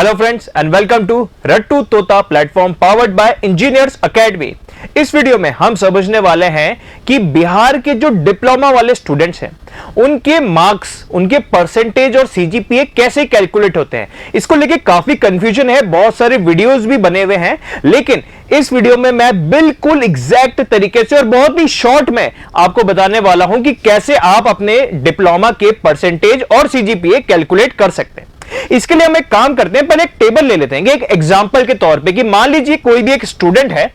Hello friends and welcome to Rattu Tota platform powered by engineers academy. इस video में हम समझने वाले हैं कि बिहार के जो डिप्लोमा वाले स्टूडेंट्स हैं उनके मार्क्स, उनके परसेंटेज और सीजीपीए कैसे कैलकुलेट होते हैं। इसको लेके काफी कंफ्यूजन है, बहुत सारे वीडियोस भी बने हुए हैं, लेकिन इस वीडियो में मैं बिल्कुल एग्जैक्ट तरीके से और बहुत ही शॉर्ट में आपको बताने वाला हूं कि कैसे आप अपने डिप्लोमा के परसेंटेज और सीजीपीए कैलकुलेट कर सकते हैं। इसके लिए हम एक काम करते हैं, पहले एक टेबल ले लेते हैं एक एग्जांपल के तौर पे कि मान लीजिए कोई भी एक स्टूडेंट है।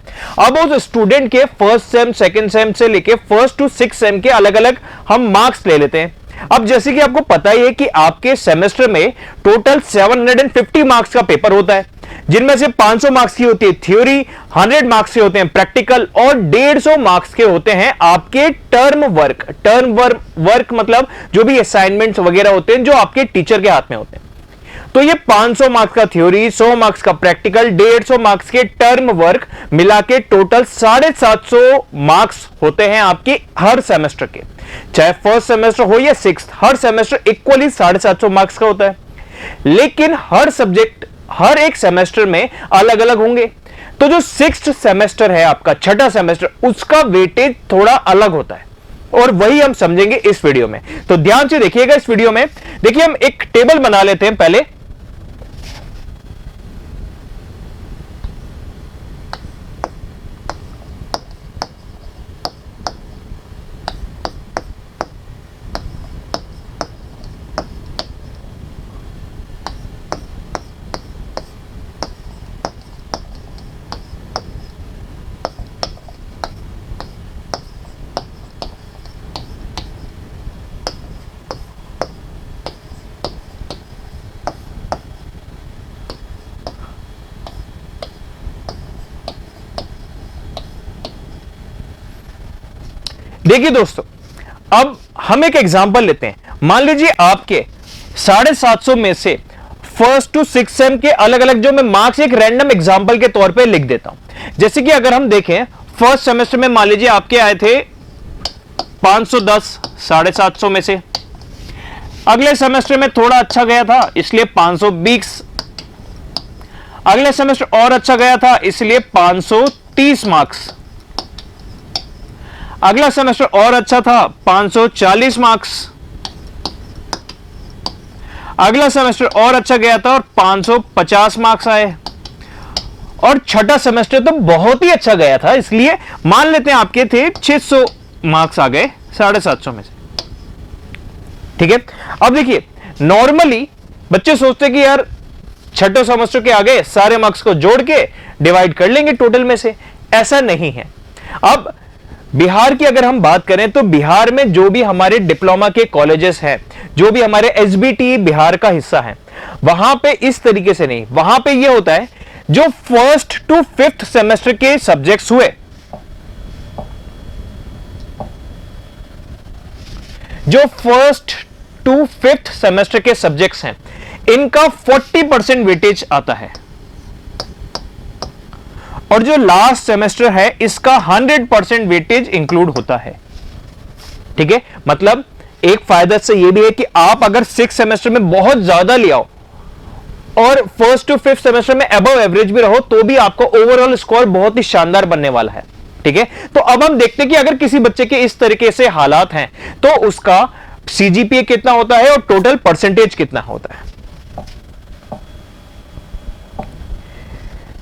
अब उस स्टूडेंट के फर्स्ट सेम, सेकंड सेम से लेके फर्स्ट टू सिक्स सेम के अलग अलग हम मार्क्स ले लेते हैं। अब जैसे कि आपको पता ही है कि आपके सेमेस्टर में टोटल 750 मार्क्स का पेपर होता है, जिनमें से 500 मार्क्स की होती है थ्योरी, 100 मार्क्स के होते हैं प्रैक्टिकल और 150 मार्क्स के होते हैं आपके टर्म वर्क मतलब जो भी असाइनमेंट्स वगैरह होते हैं जो आपके टीचर के हाथ में होते हैं। तो ये 500 मार्क्स का थ्योरी, 100 मार्क्स का प्रैक्टिकल, 150 मार्क्स के टर्म वर्क मिला के टोटल 750 मार्क्स होते हैं आपके हर सेमेस्टर के। चाहे फर्स्ट सेमेस्टर हो या सिक्स्थ, हर सेमेस्टर इक्वली 750 मार्क्स का होता है, लेकिन हर सब्जेक्ट हर एक सेमेस्टर में अलग अलग होंगे। तो जो सिक्स्थ सेमेस्टर है आपका, छठा सेमेस्टर, उसका वेटेज थोड़ा अलग होता है और वही हम समझेंगे इस वीडियो में। तो ध्यान से देखिएगा इस वीडियो में। देखिए हम एक टेबल बना लेते हैं पहले। देखिए दोस्तों, अब हम एक एग्जांपल लेते हैं। मान लीजिए आपके 750 में से फर्स्ट टू सिक्स सेम के अलग अलग जो मैं मार्क्स एक रैंडम एग्जांपल के तौर पे लिख देता हूं। जैसे कि अगर हम देखें फर्स्ट सेमेस्टर में मान लीजिए आपके आए थे 510 750 में से। अगले सेमेस्टर में थोड़ा अच्छा गया था इसलिए 520, अगले सेमेस्टर और अच्छा गया था इसलिए 530 मार्क्स, अगला सेमेस्टर और अच्छा था 540 मार्क्स, अगला सेमेस्टर और अच्छा गया था और 550 मार्क्स आए, और छठा सेमेस्टर तो बहुत ही अच्छा गया था इसलिए मान लेते हैं आपके थे 600 मार्क्स आ गए 750 में से। ठीक है, अब देखिए नॉर्मली बच्चे सोचते हैं कि यार छठे सेमेस्टर के आगे सारे मार्क्स को जोड़ के डिवाइड कर लेंगे टोटल में से। ऐसा नहीं है। अब बिहार की अगर हम बात करें तो बिहार में जो भी हमारे डिप्लोमा के कॉलेजेस हैं, जो भी हमारे एसबीटी बिहार का हिस्सा है, वहां पे इस तरीके से नहीं, वहां पे ये होता है जो फर्स्ट टू फिफ्थ सेमेस्टर के सब्जेक्ट्स हुए, जो फर्स्ट टू फिफ्थ सेमेस्टर के सब्जेक्ट्स हैं, इनका 40% वेटेज आता है, और जो लास्ट सेमेस्टर है इसका 100% वेटेज इंक्लूड होता है। ठीक है, मतलब एक फायदा से यह भी है कि आप अगर सिक्स सेमेस्टर में बहुत ज्यादा ले आओ और फर्स्ट टू फिफ्थ सेमेस्टर में अबव एवरेज भी रहो तो भी आपका ओवरऑल स्कोर बहुत ही शानदार बनने वाला है। ठीक है, तो अब हम देखते हैं कि अगर किसी बच्चे के इस तरीके से हालात हैं तो उसका सीजीपीए कितना होता है और टोटल परसेंटेज कितना होता है।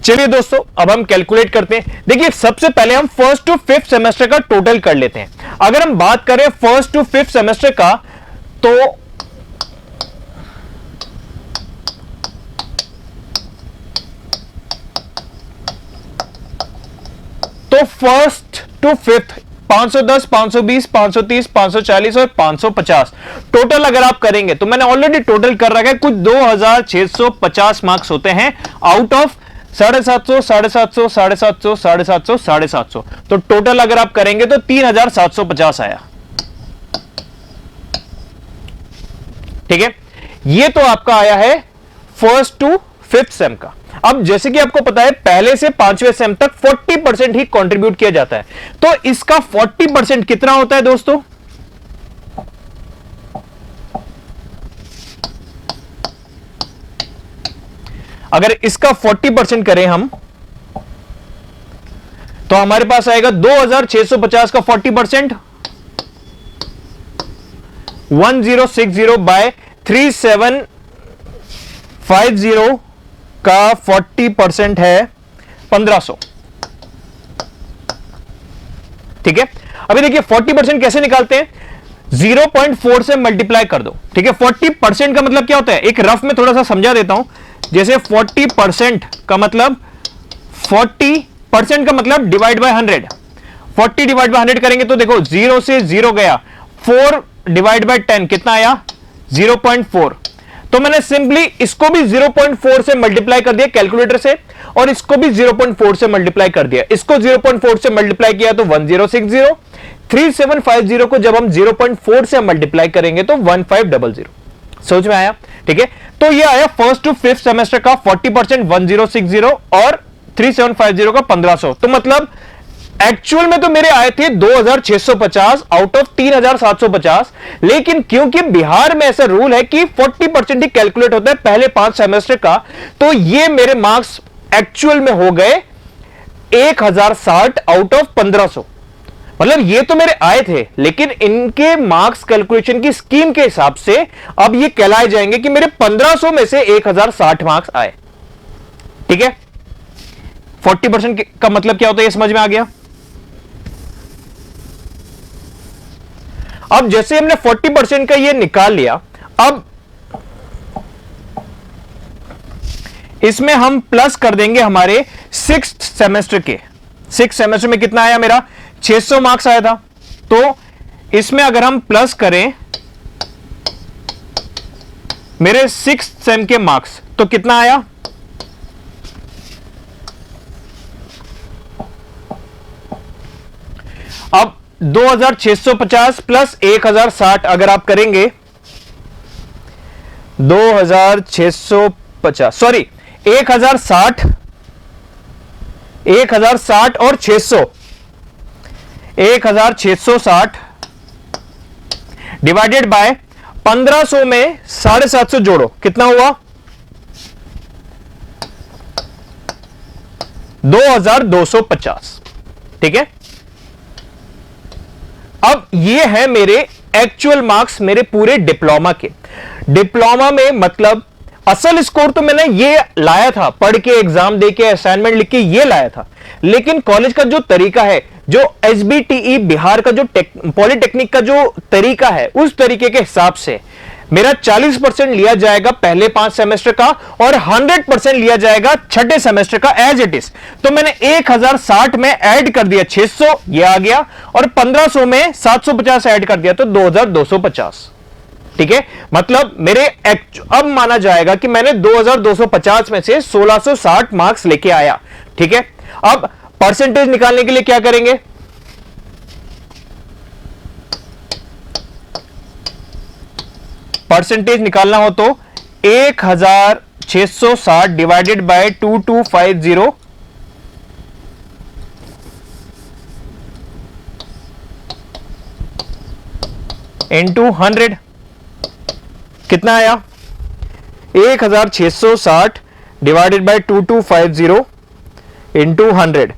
चलिए दोस्तों, अब हम कैलकुलेट करते हैं। देखिए सबसे पहले हम फर्स्ट टू फिफ्थ सेमेस्टर का टोटल कर लेते हैं। अगर हम बात करें फर्स्ट टू फिफ्थ सेमेस्टर का तो फर्स्ट टू फिफ्थ 510, 520, 530, 540 और 550 टोटल अगर आप करेंगे तो मैंने ऑलरेडी टोटल कर रखा है, कुछ 2650 मार्क्स होते हैं आउट ऑफ 750, 750, 750, 750, 750। तो टोटल अगर आप करेंगे तो 3750 आया। ठीक है, ये तो आपका आया है फर्स्ट टू फिफ्थ सेम का। अब जैसे कि आपको पता है पहले से पांचवें सेम तक 40% ही कंट्रीब्यूट किया जाता है, तो इसका 40% कितना होता है दोस्तों? अगर इसका 40% करें हम, तो हमारे पास आएगा 2650 का 40%, 1060 बाय 3750 का 40% है 1500। ठीक है, अभी देखिए 40% कैसे निकालते हैं, 0.4 से मल्टीप्लाई कर दो। ठीक है, 40% का मतलब क्या होता है, एक रफ में थोड़ा सा समझा देता हूं। जैसे 40% का मतलब, 40% का मतलब डिवाइड बाय 100। 40 डिवाइड बाय 100 करेंगे तो देखो 0 से 0 गया, 4 डिवाइड बाय 10 कितना आया, 0.4। तो मैंने सिंपली इसको भी 0.4 से मल्टीप्लाई कर दिया कैलकुलेटर से, और इसको भी 0.4 से मल्टीप्लाई कर दिया। इसको 0.4 से मल्टीप्लाई किया तो 1060, 3750 को जब हम 0.4 से मल्टीप्लाई करेंगे तो 1500। समझ में आया? ठीक है, तो ये आया फर्स्ट टू फिफ्थ सेमेस्टर का 40%, 1060 और 3750 का 1500। तो मतलब एक्चुअल में तो मेरे आए थे 2650 आउट ऑफ 3750, लेकिन क्योंकि बिहार में ऐसा रूल है कि 40% ही कैलकुलेट होता है पहले 5 सेमेस्टर का, तो ये मेरे मार्क्स एक्चुअल में हो गए 1060 आउट ऑफ 1500। मतलब ये तो मेरे आए थे, लेकिन इनके मार्क्स कैलकुलेशन की स्कीम के हिसाब से अब ये कहलाए जाएंगे कि मेरे 1500 में से 1060 मार्क्स आए। ठीक है, 40% का मतलब क्या होता है ये समझ में आ गया। अब जैसे हमने 40% का ये निकाल लिया, अब इसमें हम प्लस कर देंगे हमारे 6th सेमेस्टर के। 6th सेमेस्टर में कितना आया मेरा, 600 मार्क्स आया था। तो इसमें अगर हम प्लस करें मेरे 6th सेम के मार्क्स तो कितना आया, अब 2650 प्लस 1060 अगर आप करेंगे, 2650 सॉरी 1060 और 600, 1660 डिवाइडेड बाय 1500 में 750 जोड़ो, कितना हुआ 2250। ठीक है, अब ये है मेरे एक्चुअल मार्क्स मेरे पूरे डिप्लोमा के। डिप्लोमा में मतलब असल स्कोर तो मैंने ये लाया था, पढ़ के एग्जाम दे के असाइनमेंट लिख के ये लाया था, लेकिन कॉलेज का जो तरीका है, जो एसबीटीई बिहार का जो पॉलिटेक्निक का जो तरीका है, उस तरीके के हिसाब से मेरा 40% लिया जाएगा पहले 5 सेमेस्टर का और 100% लिया जाएगा छठे सेमेस्टर का एज इट इज। तो मैंने 1060 में ऐड कर दिया 600, ये आ गया, और 1500 में 750 ऐड कर दिया तो 2250। ठीक है, मतलब मेरे अब माना जाएगा कि मैंने 2250 में से 1660 मार्क्स लेके आया। ठीक है, अब परसेंटेज निकालने के लिए क्या करेंगे, परसेंटेज निकालना हो तो 1660 डिवाइडेड बाय 2250 इंटू 100 कितना आया, 1660 डिवाइडेड बाय 2250 इंटू 100,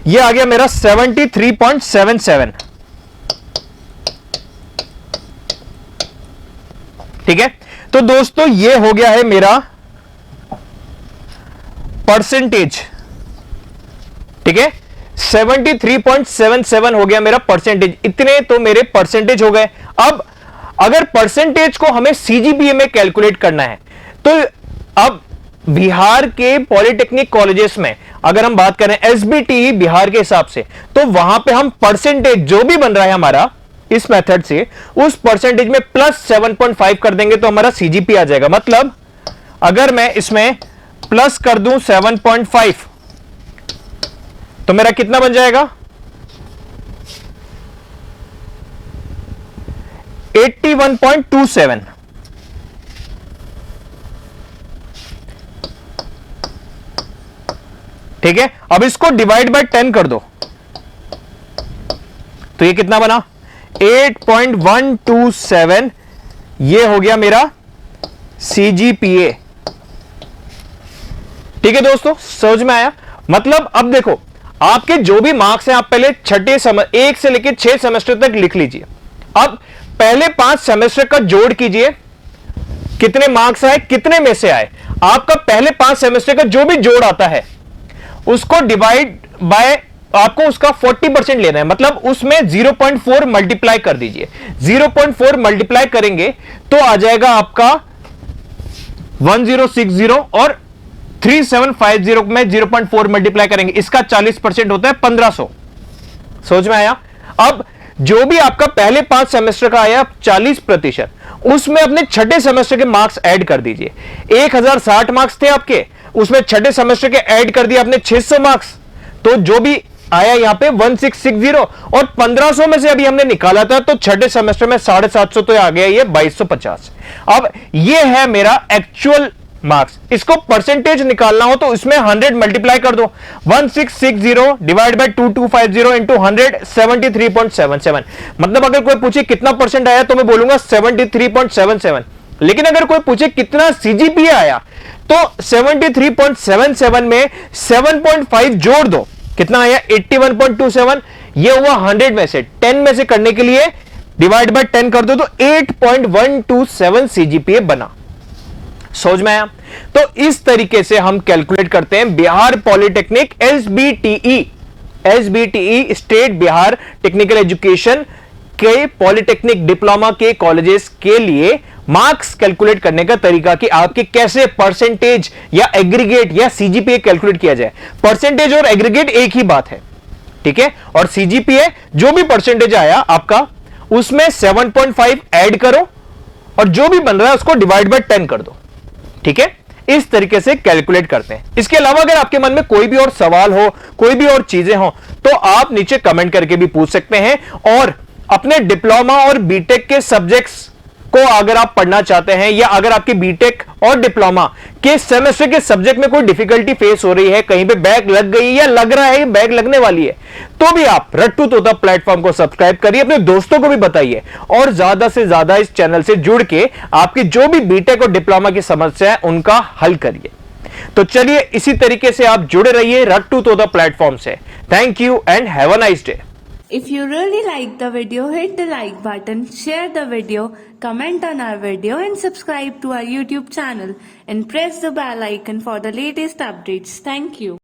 यह आ गया मेरा 73.77। ठीक है, तो दोस्तों ये हो गया है मेरा परसेंटेज। ठीक है, 73.77 हो गया मेरा परसेंटेज। इतने तो मेरे परसेंटेज हो गए। अब अगर परसेंटेज को हमें सीजीपीए में कैलकुलेट करना है, तो अब बिहार के पॉलिटेक्निक कॉलेजेस में अगर हम बात करें एसबीटीई बिहार के हिसाब से, तो वहां पे हम परसेंटेज जो भी बन रहा है हमारा इस मेथड से, उस परसेंटेज में प्लस 7.5 कर देंगे तो हमारा सीजीपी आ जाएगा। मतलब अगर मैं इसमें प्लस कर दूं 7.5 तो मेरा कितना बन जाएगा, 81.27। ठीक है, अब इसको डिवाइड बाय 10 कर दो तो ये कितना बना, 8.127। ये हो गया मेरा सीजीपीए। ठीक है दोस्तों, समझ में आया? मतलब अब देखो, आपके जो भी मार्क्स हैं आप पहले छठे 1 से लेकर 6 सेमेस्टर तक लिख लीजिए। अब पहले 5 सेमेस्टर का जोड़ कीजिए, कितने मार्क्स आए, कितने में से आए। आपका पहले 5 सेमेस्टर का जो भी जोड़ आता है उसको डिवाइड बाय, आपको उसका 40% लेना है, मतलब उसमें 0.4 मल्टीप्लाई कर दीजिए। 0.4 मल्टीप्लाई करेंगे तो आ जाएगा आपका 1060, और 3750 में 0.4 मल्टीप्लाई करेंगे, इसका 40% होता है 1500। समझ में आया? अब जो भी आपका पहले 5 सेमेस्टर का आया 40%, उसमें अपने छठे सेमेस्टर के मार्क्स ऐड कर दीजिए। 1060 मार्क्स थे आपके, उसमें छठे सेमेस्टर के ऐड कर दिया आपने 600 मार्क्स, तो जो भी आया यहां पे 1660, और 1500 में से अभी हमने निकाला था तो छठे सेमेस्टर में 750, तो आ गया ये 2250। अब ये है मेरा एक्चुअल मार्क्स। इसको परसेंटेज निकालना हो तो इसमें 100 मल्टीप्लाई कर दो, 1660 डिवाइड बाय 2250 इंटू 100, 73.77। मतलब अगर कोई पूछे कितना परसेंट आया तो मैं बोलूंगा 73.77। लेकिन अगर कोई पूछे कितना सीजीपीए आया तो 73.77 में 7.5 जोड़ दो, कितना आया 81.27। ये हुआ 100 में से, 10 में से करने के लिए डिवाइड बाय 10 कर दो तो 8.127 सीजीपीए बना। समझ में आया? तो इस तरीके से हम कैलकुलेट करते हैं Bihar polytechnic SBTE state Bihar technical education के पॉलिटेक्निक डिप्लोमा के कॉलेजेस के लिए मार्क्स कैलकुलेट करने का तरीका, कि आपके कैसे परसेंटेज या एग्रीगेट या सीजीपीए कैलकुलेट किया जाए। परसेंटेज और एग्रीगेट एक ही बात है, ठीक है? और सीजीपीए जो भी परसेंटेज आया आपका उसमें 7.5 ऐड करो और जो भी बन रहा है उसको डिवाइड बाय 10 कर दो, ठीक है? इस तरीके से कैलकुलेट करते हैं। इसके अलावा अगर आपके मन में कोई भी और सवाल हो, कोई भी और चीजें हो, तो आप नीचे कमेंट करके भी पूछ सकते हैं। और अपने डिप्लोमा और बीटेक के सब्जेक्ट्स को अगर आप पढ़ना चाहते हैं, या अगर आपके बीटेक और डिप्लोमा के सेमेस्टर के सब्जेक्ट में कोई डिफिकल्टी फेस हो रही है, कहीं पे बैग लग गई या लग रहा है बैग लगने वाली है, तो भी आप रट्टू तोता प्लेटफॉर्म को सब्सक्राइब करिए, अपने दोस्तों को भी बताइए, और ज्यादा से ज्यादा इस चैनल से जुड़ के आपकी जो भी बीटेक और डिप्लोमा की समस्या है उनका हल करिए। तो चलिए इसी तरीके से आप जुड़े रहिए रट्टू तोता प्लेटफॉर्म से। Thank you and have a nice day. If you really like the video, hit the like button, share the video, comment on our video and subscribe to our YouTube channel and press the bell icon for the latest updates. Thank you.